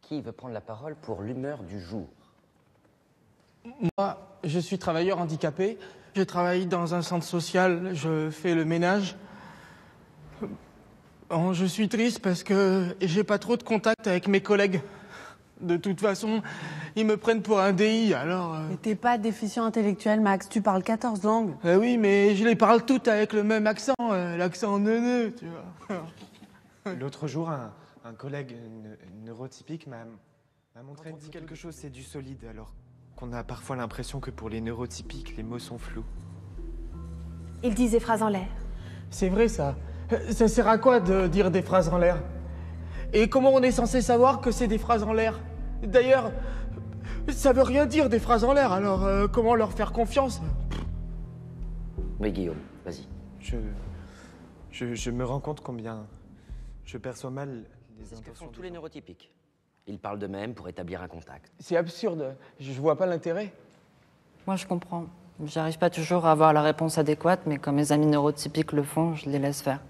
Qui veut prendre la parole pour l'humeur du jour? Moi, je suis travailleur handicapé. Je travaille dans un centre social, je fais le ménage. Bon, je suis triste parce que j'ai pas trop de contact avec mes collègues. De toute façon, ils me prennent pour un DI, alors... Mais t'es pas déficient intellectuel, Max, tu parles 14 langues. Oui, mais je les parle toutes avec le même accent, l'accent neuneux, tu vois. L'autre jour, un collègue neurotypique m'a montré quelque chose, c'est du solide, alors qu'on a parfois l'impression que pour les neurotypiques, les mots sont flous. Il disait phrases en l'air. C'est vrai, ça. Ça sert à quoi de dire des phrases en l'air? Et comment on est censé savoir que c'est des phrases en l'air? D'ailleurs, ça veut rien dire des phrases en l'air, alors comment leur faire confiance? Oui, Guillaume, vas-y. Je me rends compte combien je perçois mal les C'est ce que intentions font tous des les gens. neurotypiques. Ils parlent d'eux-mêmes pour établir un contact. C'est absurde, je vois pas l'intérêt. Moi, je comprends. J'arrive pas toujours à avoir la réponse adéquate, mais quand mes amis neurotypiques le font, je les laisse faire.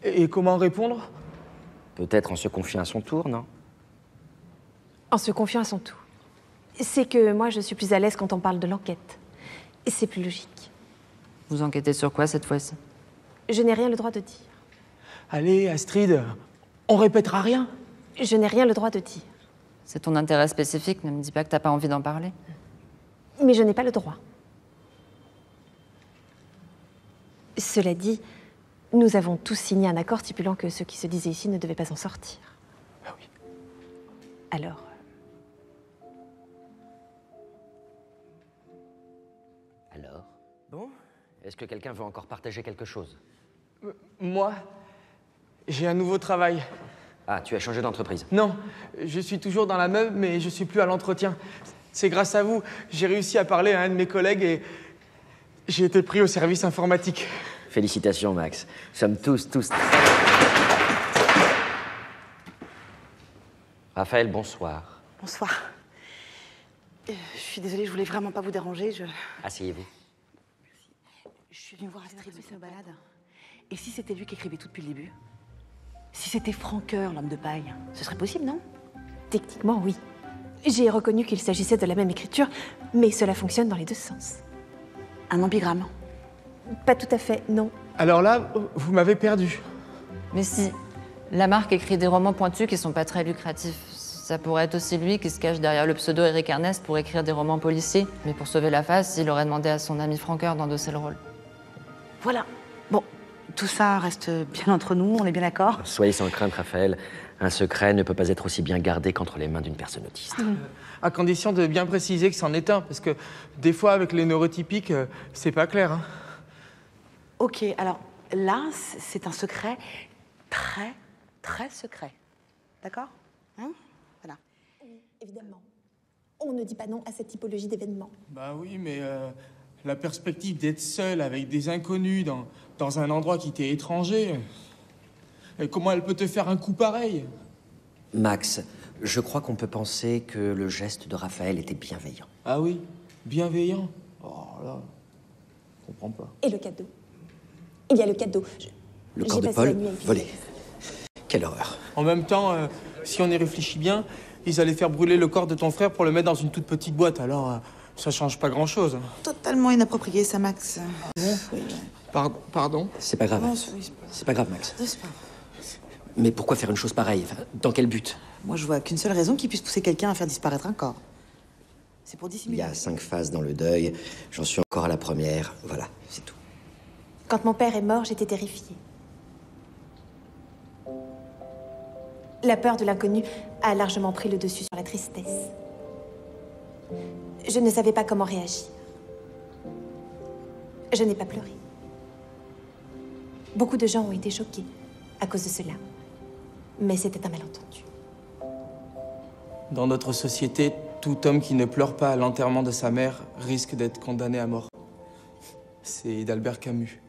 Et comment répondre? Peut-être en se confiant à son tour, non? En se confiant à son tout. C'est que moi, je suis plus à l'aise quand on parle de l'enquête. Et c'est plus logique. Vous enquêtez sur quoi cette fois-ci? Je n'ai rien le droit de dire. Allez, Astrid, on répétera rien. Je n'ai rien le droit de dire. C'est ton intérêt spécifique, ne me dis pas que t'as pas envie d'en parler. Mais je n'ai pas le droit. Cela dit, nous avons tous signé un accord stipulant que ceux qui se disaient ici ne devaient pas en sortir. Ah oui. Alors... Alors? Bon, est-ce que quelqu'un veut encore partager quelque chose? Moi, j'ai un nouveau travail. Ah, tu as changé d'entreprise. Non, je suis toujours dans la même, mais je suis plus à l'entretien. C'est grâce à vous, j'ai réussi à parler à un de mes collègues et j'ai été pris au service informatique. Félicitations, Max. Nous sommes tous... Raphaël, bonsoir. Bonsoir. Je suis désolée, je voulais vraiment pas vous déranger. Asseyez-vous. Je suis venue voir Astrid de nos balades. Et si c'était lui qui écrivait tout depuis le début? Si c'était Franqueur, l'homme de paille, ce serait possible, non? Techniquement, oui. J'ai reconnu qu'il s'agissait de la même écriture, mais cela fonctionne dans les deux sens. Un ambigramme. Pas tout à fait, non. Alors là, vous m'avez perdu. Mais si, Lamarck écrit des romans pointus qui sont pas très lucratifs. Ça pourrait être aussi lui qui se cache derrière le pseudo Eric Ernest pour écrire des romans policiers. Mais pour sauver la face, il aurait demandé à son ami Franqueur d'endosser le rôle. Voilà. Bon, tout ça reste bien entre nous, on est bien d'accord? Soyez sans crainte, Raphaël. Un secret ne peut pas être aussi bien gardé qu'entre les mains d'une personne autiste. À condition de bien préciser que c'en est un, parce que des fois, avec les neurotypiques, c'est pas clair. Hein. Ok, alors là, c'est un secret très, très secret. D'accord? Hein? Voilà. Évidemment. On ne dit pas non à cette typologie d'événements. Bah oui, mais la perspective d'être seul avec des inconnus dans un endroit qui t'est étranger... Et comment elle peut te faire un coup pareil? Max, je crois qu'on peut penser que le geste de Raphaël était bienveillant. Ah oui? Bienveillant? Oh là, je comprends pas. Et le cadeau? Il y a le cadeau. Le corps de J'ai passé la Paul, nuit à y volé. penser. Quelle horreur. En même temps, si on y réfléchit bien, ils allaient faire brûler le corps de ton frère pour le mettre dans une toute petite boîte, alors ça change pas grand-chose. Totalement inapproprié, ça, Max. Bon Oui. Pardon? C'est pas grave. Non, C'est pas grave, Max. c'est pas grave. Mais pourquoi faire une chose pareille? Enfin, dans quel but? Moi, je vois qu'une seule raison qui puisse pousser quelqu'un à faire disparaître un corps. C'est pour Il dissimuler. y a 5 phases dans le deuil. J'en suis encore à la première. Voilà, c'est tout. Quand mon père est mort, j'étais terrifiée. La peur de l'inconnu a largement pris le dessus sur la tristesse. Je ne savais pas comment réagir. Je n'ai pas pleuré. Beaucoup de gens ont été choqués à cause de cela. Mais c'était un malentendu. Dans notre société, tout homme qui ne pleure pas à l'enterrement de sa mère risque d'être condamné à mort. C'est d'Albert Camus.